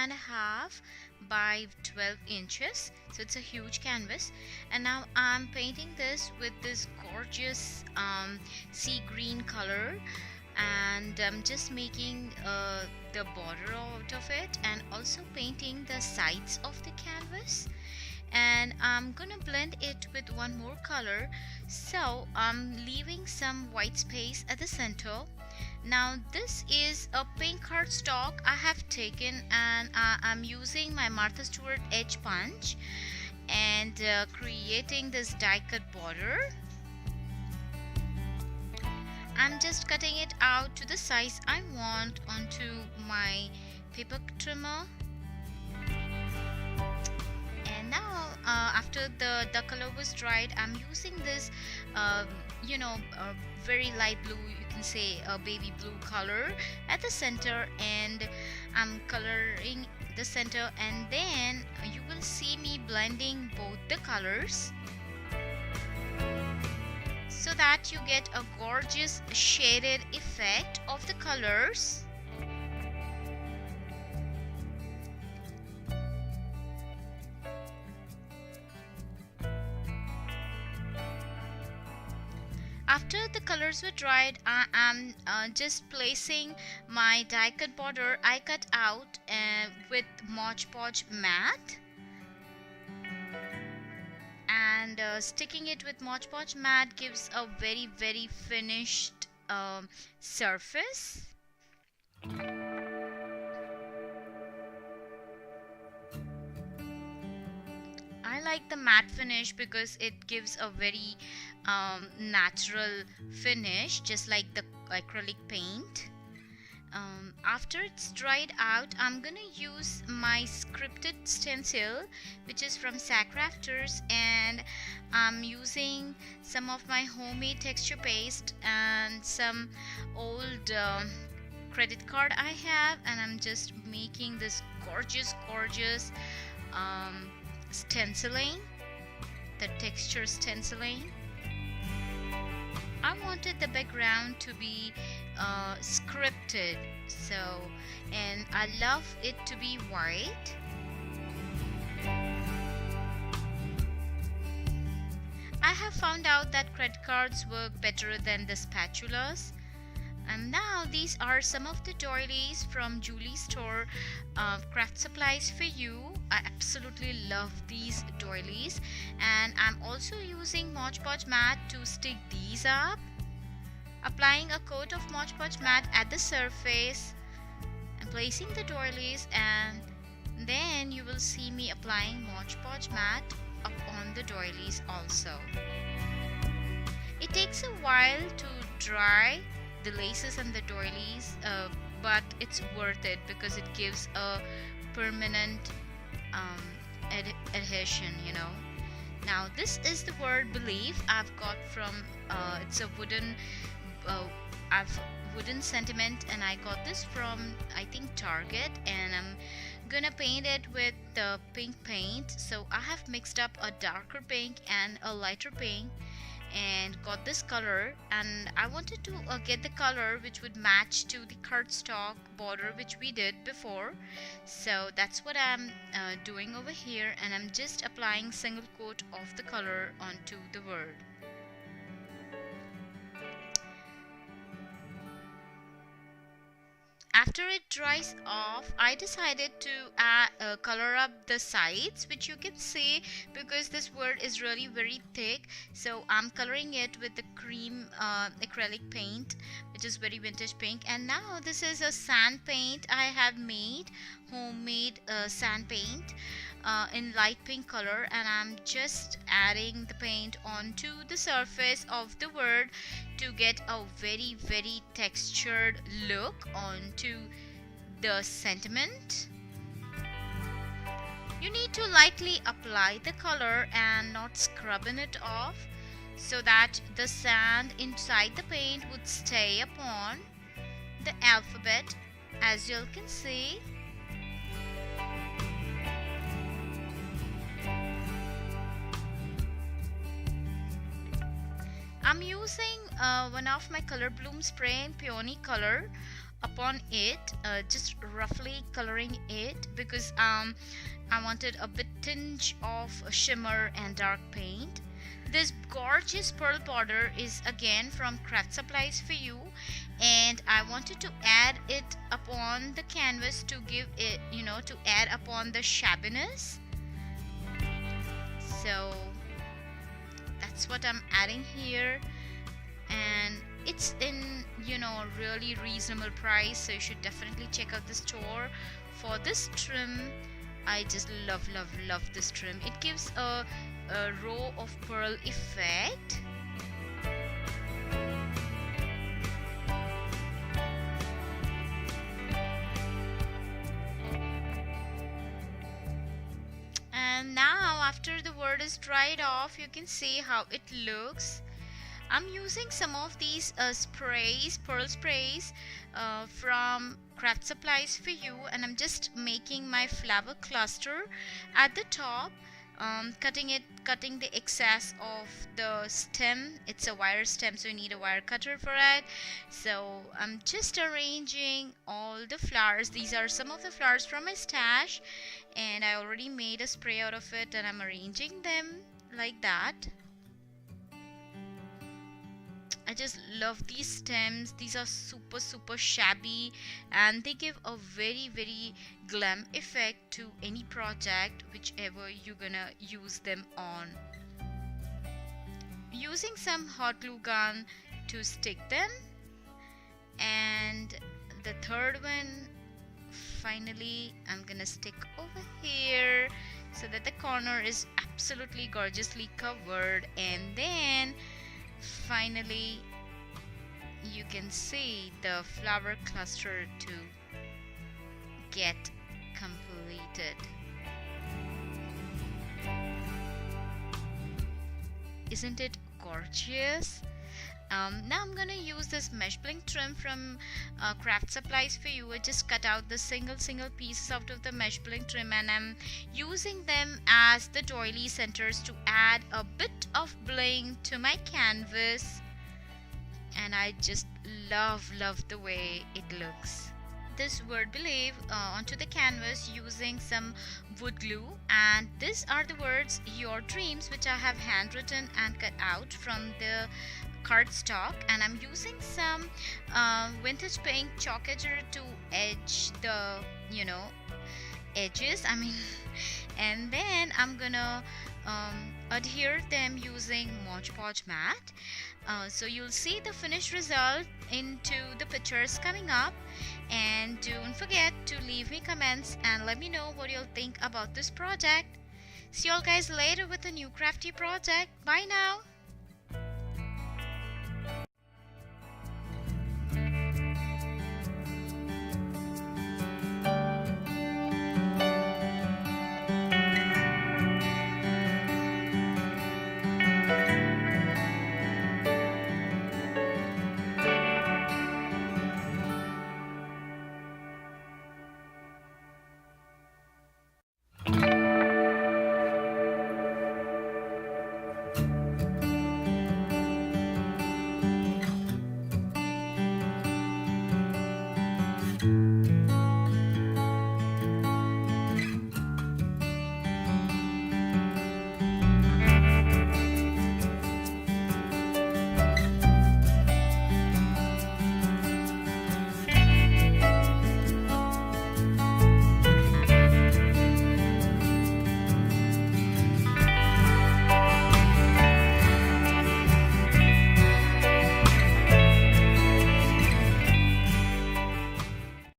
11.5 by 12 inches, so it's a huge canvas. And now I'm painting this with this gorgeous sea green color, and I'm just making the border out of it, and also painting the sides of the canvas. And I'm gonna blend it with one more color, so I'm leaving some white space at the center. Now this is a pink cardstock I have taken, and I'm using my Martha Stewart edge punch and creating this die cut border. I'm just cutting it out to the size I want onto my paper trimmer. And now after the color was dried, I'm using this very light blue, you can say a baby blue color at the center, and I'm coloring the center, and then you will see me blending both the colors so that you get a gorgeous shaded effect of the colors. After the colors were dried, I am just placing my die cut border I cut out with Mod Podge matte, and sticking it with Mod Podge matte gives a very finished surface. I like the matte finish because it gives a very natural finish, just like the acrylic paint. After it's dried out, I'm gonna use my scripted stencil, which is from Crafters, and I'm using some of my homemade texture paste and some old credit card I have, and I'm just making this gorgeous stenciling, the texture stenciling. I wanted the background to be scripted, and I love it to be white. I have found out that credit cards work better than the spatulas. And now these are some of the doilies from Julie's store, craft supplies for you. I absolutely love these doilies, and I'm also using Mod Podge matte to stick these up. Applying a coat of Mod Podge matte at the surface and placing the doilies, and then you will see me applying Mod Podge matte up on the doilies also. It takes a while to dry the laces and the doilies, but it's worth it because it gives a permanent adhesion, Now this is the word believe I've got from it's a wooden sentiment, and I got this from, I think, Target, and I'm gonna paint it with the pink paint. So I have mixed up a darker pink and a lighter pink and got this color, and I wanted to get the color which would match to the cardstock border which we did before. So that's what I'm doing over here, and I'm just applying single coat of the color onto the word. After it dries off, I decided to color up the sides, which you can see because this word is really very thick. So I'm coloring it with the cream acrylic paint, which is very vintage pink. And now this is a sand paint I have made, homemade sand paint in light pink color, and I'm just adding the paint onto the surface of the word to get a very textured look onto the sentiment. You need to lightly apply the color and not scrubbing it off so that the sand inside the paint would stay upon the alphabet, as you can see. I'm using one of my color bloom spray in peony color. upon it, just roughly coloring it because I wanted a bit tinge of shimmer and dark paint. This gorgeous pearl border is again from Craft Supplies for You, and I wanted to add it upon the canvas to give it, to add upon the shabbiness. So that's what I'm adding here, and it's in really reasonable price, so you should definitely check out the store for this trim. I just love this trim. It gives a row of pearl effect. And now after the word is dried off, you can see how it looks. I'm using some of these sprays, pearl sprays from Craft Supplies for You, and I'm just making my flower cluster at the top, cutting the excess of the stem. It's a wire stem, so you need a wire cutter for it. So I'm just arranging all the flowers. These are some of the flowers from my stash, and I already made a spray out of it, and I'm arranging them like that. I just love these stems. These are super shabby, and they give a very glam effect to any project, whichever you're gonna use them on. Using some hot glue gun to stick them, and the third one finally I'm gonna stick over here so that the corner is absolutely gorgeously covered, and then finally you can see the flower cluster to get completed. Isn't it gorgeous? Now I'm gonna use this mesh bling trim from Craft Supplies for You. I just cut out the single pieces out of the mesh bling trim, and I'm using them as the doily centers to add a bit of bling to my canvas, and I just love the way it looks. This word believe onto the canvas using some wood glue, and these are the words your dreams, which I have handwritten and cut out from the cardstock, and I'm using some vintage pink chalk edger to edge the edges, and then I'm gonna adhere them using Mod Podge mat. So you'll see the finished result into the pictures coming up, and don't forget to leave me comments and let me know what you'll think about this project. See you all guys later with a new crafty project. Bye now.